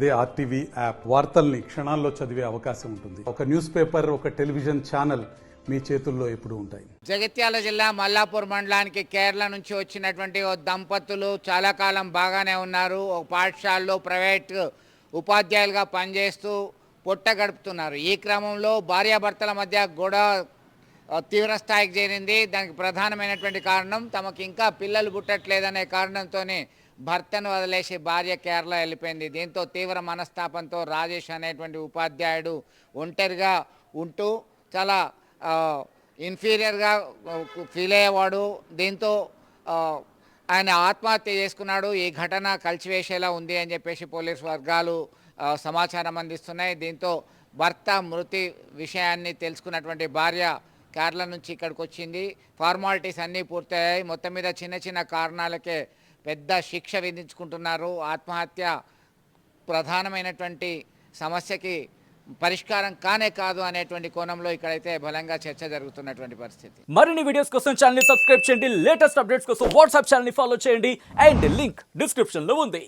అదే RTV app వార్తల్ని క్షణాల్లో చదివే అవకాశం ఉంటుంది. ఒక న్యూస్ పేపర్, ఒక టెలివిజన్ ఛానల్ మీ చేతుల్లో ఎప్పుడు ఉంటాయి. జగిత్యాల జిల్లా మల్లాపూర్ మండలానికి కేరళ నుంచి వచ్చినటువంటి ఓ దంపతులు చాలా కాలం బాగానే ఉన్నారు. ఒక పాఠశాలలో ప్రైవేట్ ఉపాధ్యాయులుగా పనిచేస్తూ పొట్ట గడుపుతున్నారు. ఈ క్రమంలో భార్యాభర్తల మధ్య గొడవ తీవ్ర స్థాయికి చేరింది. దానికి ప్రధానమైనటువంటి కారణం తమకు ఇంకా పిల్లలు పుట్టట్లేదనే కారణంతోనే భర్తను వదిలేసి భార్య కేరళ వెళ్ళిపోయింది. దీంతో తీవ్ర మనస్తాపంతో రాజేష్ అనేటువంటి ఉపాధ్యాయుడు ఒంటరిగా ఉంటూ చాలా ఇన్ఫీరియర్గా ఫీల్ అయ్యేవాడు. దీంతో ఆయన ఆత్మహత్య చేసుకున్నాడు. ఈ ఘటన కలిచివేసేలా ఉంది అని చెప్పేసి పోలీసు వర్గాలు సమాచారం అందిస్తున్నాయి. దీంతో భర్త మృతి విషయాన్ని తెలుసుకున్నటువంటి భార్య కేరళ నుంచి ఇక్కడికి వచ్చింది. ఫార్మాలిటీస్ అన్నీ పూర్తయ్యాయి. మొత్తం మీద చిన్న చిన్న కారణాలకే పెద్ద శిక్ష విధించుకుంటున్నారు. ఆత్మహత్య ప్రధానమైనటువంటి సమస్యకి పరిష్కారం కానే కాదు అనేటువంటి కోణంలో ఇక్కడైతే బలంగా చర్చ జరుగుతున్నటువంటి పరిస్థితి. మరిన్ని వీడియోస్ కోసం ఛానల్ ని సబ్స్క్రైబ్ చేయండి. లేటెస్ట్ అప్డేట్స్ కోసం వాట్సాప్ ఛానల్ ని ఫాలో చేయండి. అండ్ లింక్ డిస్క్రిప్షన్ లో ఉంది.